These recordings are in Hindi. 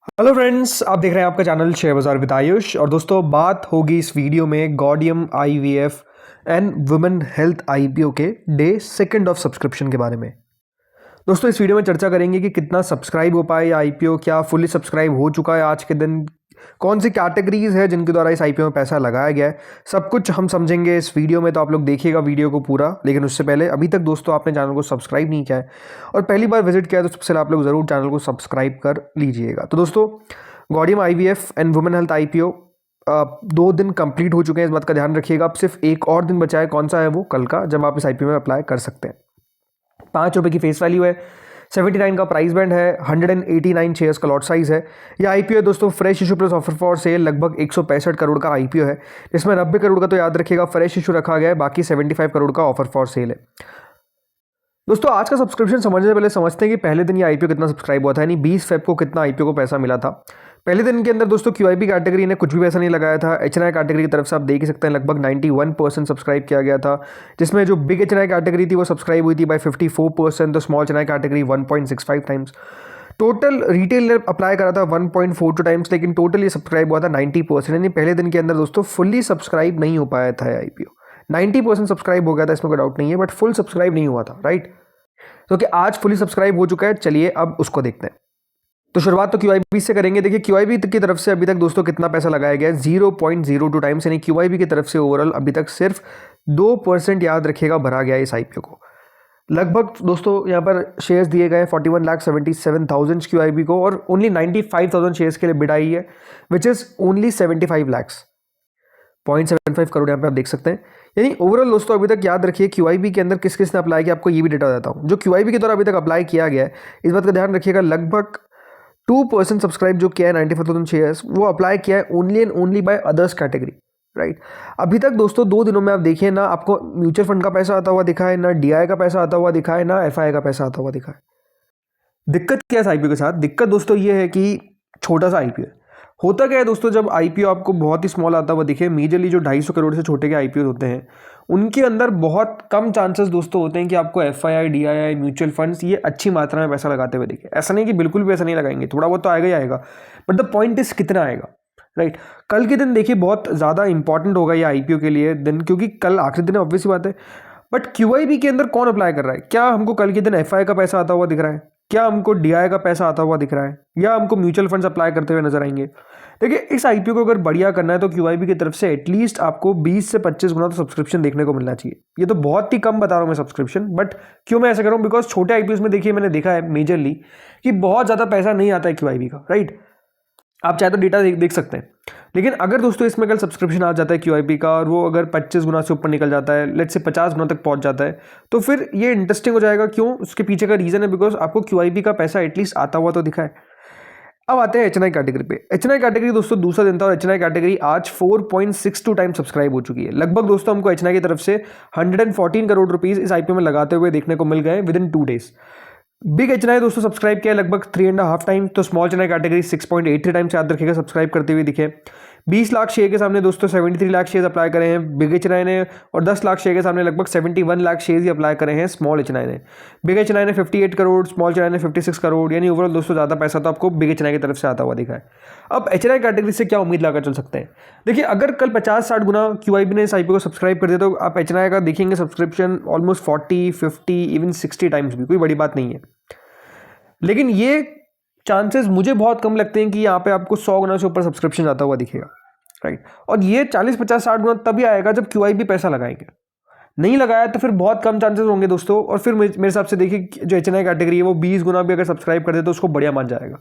हेलो फ्रेंड्स, आप देख रहे हैं आपका चैनल शेयर बाजार विद आयुष। और दोस्तों, बात होगी इस वीडियो में Gaudium IVF and women health IPO के डे सेकंड ऑफ सब्सक्रिप्शन के बारे में। दोस्तों, इस वीडियो में चर्चा करेंगे कि कितना सब्सक्राइब हो पाया आईपीओ, क्या फुली सब्सक्राइब हो चुका है आज के दिन, कौन सी कैटेगरीज है जिनके द्वारा इस आईपीओ में पैसा लगाया गया है। सब कुछ हम समझेंगे इस वीडियो में, तो आप लोग देखिएगा वीडियो को पूरा। लेकिन उससे पहले अभी तक दोस्तों आपने चैनल को सब्सक्राइब नहीं किया है और पहली बार विजिट किया है, तो सबसे पहले आप लोग ज़रूर चैनल को सब्सक्राइब कर लीजिएगा। तो दोस्तों, Gaudium IVF and women health IPO 2 दिन कंप्लीट हो चुके हैं, इस बात का ध्यान रखिएगा। अब सिर्फ एक और दिन बचा है, कौन सा है वो? कल का, जब आप इस आईपीओ में अप्लाई कर सकते हैं। ₹5 की फेस वैल्यू है, 79 का प्राइस बैंड है, 189 शेयर्स का लॉट साइज है। यह आईपीओ है दोस्तों fresh issue plus offer for sale, लगभग 165 करोड़ का आईपीओ है, जिसमें 90 करोड़ का तो याद रखिएगा फ्रेश इशू रखा गया है, बाकी 75 करोड़ का ऑफर फॉर सेल है। दोस्तों, आज का सब्सक्रिप्शन समझने से पहले समझते हैं कि पहले दिन ये आईपीओ कितना सब्सक्राइब हुआ था, यानी 20 फेब को कितना आईपीओ को पैसा मिला था। पहले दिन के अंदर दोस्तों क्यूआईबी कैटेगरी ने कुछ भी पैसा नहीं लगाया था। एचएनआई कैटेगरी की तरफ से आप देख ही सकते हैं लगभग 91% सब्सक्राइब किया गया था, जिसमें जो बिग एचएनआई कैटेगरी थी वो सब्सक्राइब हुई थी बाय 54%, तो small HNI category 1.65 times. Total retail ने अप्लाई करा था 1.42 टाइम्स, लेकिन टोटल ये सब्सक्राइब हुआ था 90%, यानी पहले दिन के अंदर दोस्तों फुल्ली सब्सक्राइब नहीं हो पाया था आईपीओ। 90% सब्सक्राइब हो गया था, इसमें कोई डाउट नहीं है, बट फुल सब्सक्राइब नहीं हुआ था, राइट। तो कि आज फुली सब्सक्राइब हो चुका है, चलिए अब उसको देखते हैं। तो शुरुआत तो क्यूआईबी से करेंगे। देखिए क्यूआईबी की तरफ से अभी तक दोस्तों कितना पैसा लगाया गया है, 0.02 टाइम्स, यानी क्यूआईबी की तरफ से ओवरऑल अभी तक सिर्फ 2% याद रखिएगा भरा गया है इस आईपीओ को। लगभग दोस्तों यहाँ पर शेयर्स दिए गए 41,77,000 क्यूआईबी को, और ओनली 95,000 शेयर्स के लिए बिड आई है, which is only 75 lakhs, 0.75 crore यहाँ पे आप देख सकते हैं। यानी ओवरऑल दोस्तों अभी तक याद रखिए क्यूआईबी के अंदर किस किस ने अप्लाई किया, आपको ये भी डेटा देता हूँ। जो क्यूआईबी के द्वारा अभी तक अप्लाई किया गया है, इस बात का ध्यान रखिएगा, लगभग 2% सब्सक्राइब जो किया है 94,000 शेयर्स, वो अप्लाई किया है only and only by others category, right. अभी तक दोस्तों 2 दिनों में आप देखिए ना आपको म्यूचुअल फंड का पैसा आता हुआ दिखा है, ना डीआई का पैसा आता हुआ दिखा है, ना एफआई का पैसा आता हुआ दिखा है। दिक्कत क्या है आईपीओ के साथ? दिक्कत दोस्तों ये है कि छोटा सा आईपीओ है। होता क्या है दोस्तों, जब आईपीओ आपको बहुत ही स्मॉल आता हुआ दिखे, मेजरली जो 250 करोड़ से छोटे के आईपीओ होते हैं, उनके अंदर बहुत कम चांसेस दोस्तों होते हैं कि आपको एफआईआई, डीआईआई, म्यूचुअल फंड्स ये अच्छी मात्रा में पैसा लगाते हुए दिखे। ऐसा नहीं कि बिल्कुल भी पैसा नहीं लगाएंगे, थोड़ा बहुत तो आएगा ही आएगा, बट द पॉइंट इज कितना आएगा, राइट। कल के दिन देखिए बहुत ज़्यादा इंपॉर्टेंट होगा ये आईपीओ के लिए दिन, क्योंकि कल आखिरी दिन है, ऑब्वियस बात है। बट क्यूआईबी के अंदर कौन अप्लाई कर रहा है? क्या हमको कल के दिन एफआई का पैसा आता हुआ दिख रहा है? क्या हमको डीआई का पैसा आता हुआ दिख रहा है? या हमको म्यूचुअल फंड्स अप्लाई करते हुए नजर आएंगे? देखिए, इस आईपीओ को अगर बढ़िया करना है तो क्यूआईबी की तरफ से एटलीस्ट आपको 20 से 25 गुना तो सब्सक्रिप्शन देखने को मिलना चाहिए। ये तो बहुत ही कम बता रहा हूँ मैं सब्सक्रिप्शन, बट क्यों मैं ऐसा कर रहा हूँ? बिकॉज छोटे आईपीओ में देखिए मैंने देखा है मेजरली कि बहुत ज़्यादा पैसा नहीं आता है क्यूआईबी का, राइट। आप चाहे तो डेटा देख सकते हैं। लेकिन अगर दोस्तों इसमें कल सब्सक्रिप्शन आ जाता है क्यूआईपी का, और वो अगर 25 गुना से ऊपर निकल जाता है, लेट्स से 50 गुना तक पहुंच जाता है, तो फिर ये इंटरेस्टिंग हो जाएगा। क्यों? उसके पीछे का रीज़न है बिकॉज आपको क्यूआईपी का पैसा एटलीस्ट आता हुआ तो दिखा है। अब आते हैं एचएनआई कैटेगरी पे। एचएनआई कैटेगरी दोस्तों दूसरा दिन था, और एचएनआई कैटेगरी आज 4.62 टाइम सब्सक्राइब हो चुकी है। लगभग दोस्तों हमको एचएनआई की तरफ से 114 करोड़ रुपीस इस आईपीओ में लगाते हुए देखने को मिल गए with in 2 days. Big HNI दोस्तों सब्सक्राइब किया है लगभग 3.5 टाइम, तो स्मॉल एचएनआई कैटेगरी 6.83 टाइम से याद रखिएगा सब्सक्राइब करते हुए दिखे। 20 लाख शेयर के सामने दोस्तों 73 लाख शेयर अप्लाई करे हैं बिग एचएनआई ने, और 10 लाख शेयर के सामने लगभग 71 लाख शेयर ही अप्लाई करे हैं स्मॉल एचएनआई ने। बिग एचएनआई ने 58 करोड़, स्मॉल एचएनआई ने 56 करोड़, यानी ओवरऑल दोस्तों ज़्यादा पैसा तो आपको बिग एचएनआई की तरफ से आता हुआ दिखा है। अब एचएनआई कैटेगरी से क्या उम्मीद लगा चल सकते हैं? देखिए, अगर कल 50-60 गुना क्यूआईबी ने इस आईपीओ को सब्सक्राइब कर दिया, तो आप एचएनआई का देखेंगे सब्सक्रिप्शन ऑलमोस्ट 40, 50, इवन 60 टाइम्स भी, कोई बड़ी बात नहीं है। लेकिन ये चांसेस मुझे बहुत कम लगते हैं कि यहाँ पे आपको 100 गुना से ऊपर सब्सक्रिप्शन आता हुआ दिखेगा, राइट। और ये 40, 50, 60 गुना तभी आएगा जब क्यूआईबी पैसा लगाएंगे। नहीं लगाया तो फिर बहुत कम चांसेस होंगे दोस्तों। और फिर मेरे हिसाब से देखिए जो एचएनआई कैटेगरी है वो 20 गुना भी अगर सब्सक्राइब कर दे तो उसको बढ़िया मान जाएगा।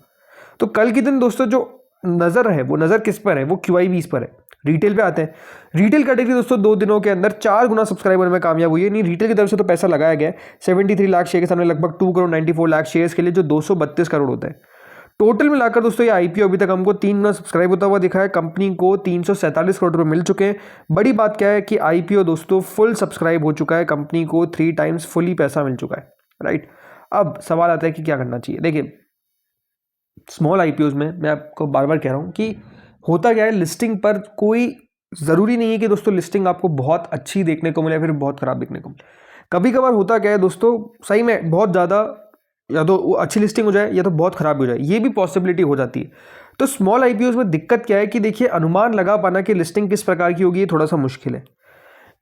तो कल के दिन दोस्तों जो नज़र है वो नज़र किस पर है? वो क्यूआईबी पर है। रिटेल पे आते हैं। रिटेल कैटेगरी दोस्तों 2 दिनों के अंदर 4 गुना सब्सक्राइब होने में कामयाब हुई है। नहीं, रिटेल की तरफ से तो पैसा लगाया गया है 73 लाख शेयर के सामने लगभग 2 करोड़ 94 लाख शेयर्स के लिए, जो 232 करोड़ होता है। टोटल मिलाकर दोस्तों ये आईपीओ अभी तक हमको 3 गुना सब्सक्राइब होता हुआ दिखा है। कंपनी को 347 करोड़ रुपए मिल चुके हैं। बड़ी बात क्या है कि आईपीओ दोस्तों फुल सब्सक्राइब हो चुका है, कंपनी को 3 टाइम्स फुली पैसा मिल चुका है, राइट। अब सवाल आता है कि क्या करना चाहिए। देखिए, स्मॉल आईपीओज में मैं आपको बार बार कह रहा हूँ कि होता क्या है, लिस्टिंग पर कोई ज़रूरी नहीं है कि दोस्तों लिस्टिंग आपको बहुत अच्छी देखने को मिले या फिर बहुत ख़राब देखने को मिले। कभी कभार होता क्या है दोस्तों, सही में बहुत ज़्यादा या तो अच्छी लिस्टिंग हो जाए या तो बहुत ख़राब हो जाए, ये भी पॉसिबिलिटी हो जाती है। तो स्मॉल आईपीओज में दिक्कत क्या है कि देखिए अनुमान लगा पाना कि लिस्टिंग किस प्रकार की होगी ये थोड़ा सा मुश्किल है।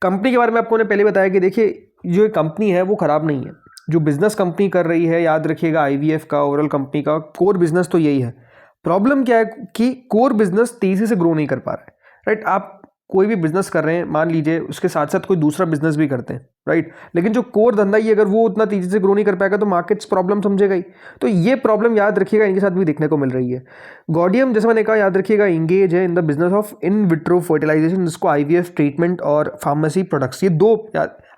कंपनी के बारे में आपको ने पहले बताया कि देखिए जो कंपनी है वो ख़राब नहीं है, जो बिज़नेस कंपनी कर रही है, याद रखिएगा आईवीएफ का ओवरऑल कंपनी का कोर बिजनेस तो यही है। प्रॉब्लम क्या है कि कोर बिजनेस तेज़ी से ग्रो नहीं कर पा रहा है, राइट। आप कोई भी बिजनेस कर रहे हैं, मान लीजिए उसके साथ साथ कोई दूसरा बिजनेस भी करते हैं, राइट, लेकिन जो कोर धंधा ही अगर वो उतना तेजी से ग्रो नहीं कर पाएगा तो मार्केट्स प्रॉब्लम समझेगा ही। तो ये प्रॉब्लम याद रखिएगा इनके साथ भी देखने को मिल रही है। गॉडियम जैसे मैंने कहा याद रखिएगा इंगेज है in the business of in vitro fertilisation, जिसको आईवीएफ ट्रीटमेंट और फार्मेसी प्रोडक्ट्स, ये दो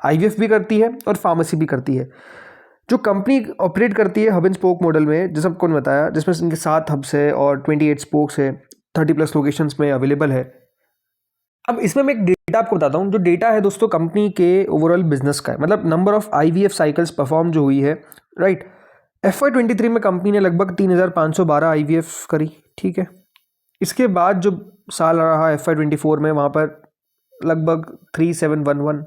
आईवीएफ भी करती है और फार्मेसी भी करती है। जो कंपनी ऑपरेट करती है हब एंड स्पोक मॉडल में, जैसे आपको बताया, जिसमें इनके 7 हब्स है और 28 स्पोक्स है, 30+ लोकेशंस में अवेलेबल है। अब इसमें मैं एक डेटा आपको बताता हूँ। जो डेटा है दोस्तों कंपनी के ओवरऑल बिजनेस का है, मतलब number of IVF cycles perform जो हुई है, राइट। FY23 में कंपनी ने लगभग 3512 आईवीएफ करी, ठीक है। इसके बाद जो साल रहा FY24 में, वहाँ पर लगभग 3711।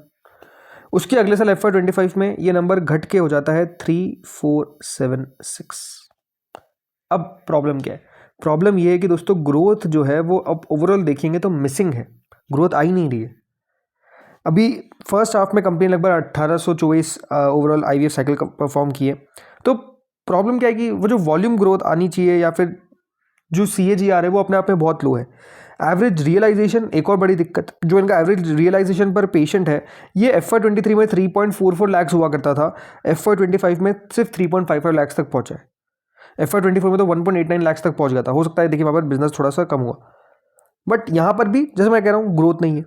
उसके अगले साल FY25 में ये नंबर घट के हो जाता है 3476। अब प्रॉब्लम क्या है? प्रॉब्लम ये है कि दोस्तों ग्रोथ जो है वो अब ओवरऑल देखेंगे तो मिसिंग है, ग्रोथ आ ही नहीं रही है। अभी फर्स्ट हाफ में कंपनी लगभग 1824 ओवरऑल आईवीएफ साइकिल परफॉर्म किए। तो प्रॉब्लम क्या है कि वो जो वॉल्यूम ग्रोथ आनी चाहिए या फिर जो CAGR है वो अपने आप में बहुत लो है। एवरेज रियलाइजेशन एक और बड़ी दिक्कत, जो इनका एवरेज रियलाइजेशन पर पेशेंट है ये FY23 में 3.44 लाख हुआ करता था, FY25 में सिर्फ 3.55 लाख तक पहुंचा है। FY24 में तो 1.89 लाख तक पहुंच गया था। हो सकता है देखिए वहाँ पर बिजनेस थोड़ा सा कम हुआ, बट यहाँ पर भी जैसे मैं कह रहा हूँ ग्रोथ नहीं है।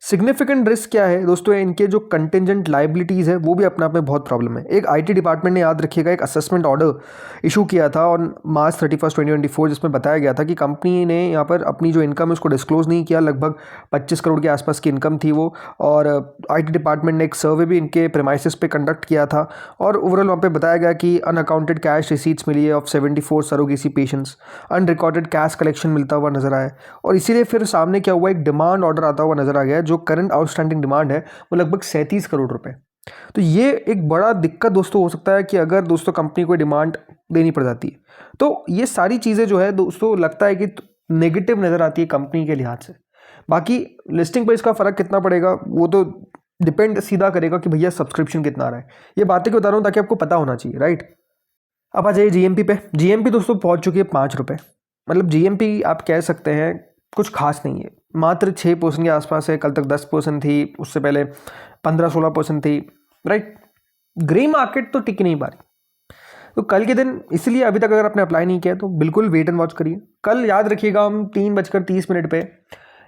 सिग्निफिकेंट रिस्क क्या है दोस्तों, इनके जो कंटेंजेंट लाइबिलिटीज़ है वो भी अपने आप में बहुत प्रॉब्लम है। एक IT डिपार्टमेंट ने याद रखिएगा एक असेसमेंट ऑर्डर इशू किया था ऑन March 31, 2024, जिसमें बताया गया था कि कंपनी ने यहाँ पर अपनी जो इनकम है उसको डिस्क्लोज नहीं किया। लगभग 25 करोड़ के आसपास की इनकम थी वो, और IT डिपार्टमेंट ने एक सर्वे भी इनके प्रेमाइसिस पे कंडक्ट किया था, और ओवरऑल वहाँ पे बताया गया कि अनअकाउंटेड कैश रिसीट्स मिली है of 74 surrogacy patients, unrecorded cash collection मिलता हुआ नजर आया, और इसीलिए फिर सामने क्या हुआ, एक डिमांड ऑर्डर आता हुआ नजर आ गया। जो करंट आउटस्टैंडिंग डिमांड है वो लगभग 37 करोड़ रुपए। तो ये एक बड़ा दिक्कत दोस्तों हो सकता है कि अगर दोस्तों कंपनी को डिमांड देनी पड़ जाती है, तो ये सारी चीज़ें जो है दोस्तों लगता है कि नेगेटिव नज़र आती है कंपनी के लिहाज से। बाकी लिस्टिंग पर इसका फ़र्क कितना पड़ेगा वो तो डिपेंड सीधा करेगा कि भैया सब्सक्रिप्शन कितना आ रहा है। ये बातें क्यों बता रहा हूँ ताकि आपको पता होना चाहिए, राइट। अब आ जाइए GMP पे। GMP दोस्तों पहुँच चुकी है 5 रुपये। मतलब GMP आप कह सकते हैं कुछ खास नहीं है, मात्र 6% के आसपास है। कल तक 10% थी, उससे पहले 15-16% थी, राइट। ग्रे मार्केट तो टिक नहीं पा रही। तो कल के दिन इसलिए अभी तक अगर आपने अप्लाई नहीं किया तो बिल्कुल वेट एंड वॉच करिए। कल याद रखिएगा हम 3:30 पे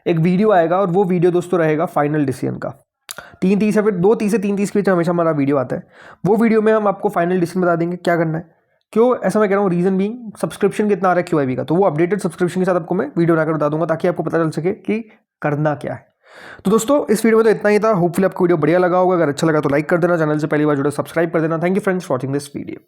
एक वीडियो आएगा, और वो वीडियो दोस्तों रहेगा फाइनल डिसीजन का। 3:30 या फिर 2:30 से 3:30 के बीच हमेशा हमारा वीडियो आता है। वो वीडियो में हम आपको फाइनल डिसीजन बता देंगे क्या करना है। क्यों ऐसा मैं कह रहा हूँ, रीजन बीइंग सब्सक्रिप्शन कितना आ रहा है QIB का, तो वो अपडेटेड सब्सक्रिप्शन के साथ आपको मैं वीडियो बनाकर बता दूंगा ताकि आपको पता चल सके कि करना क्या है। तो दोस्तों इस वीडियो में तो इतना ही था। होपफुली आपको वीडियो बढ़िया लगा होगा। अगर अच्छा लगा तो लाइक कर देना, चैनल से पहली बार जुड़े सब्सक्राइब कर देना। Thank you friends for watching this video.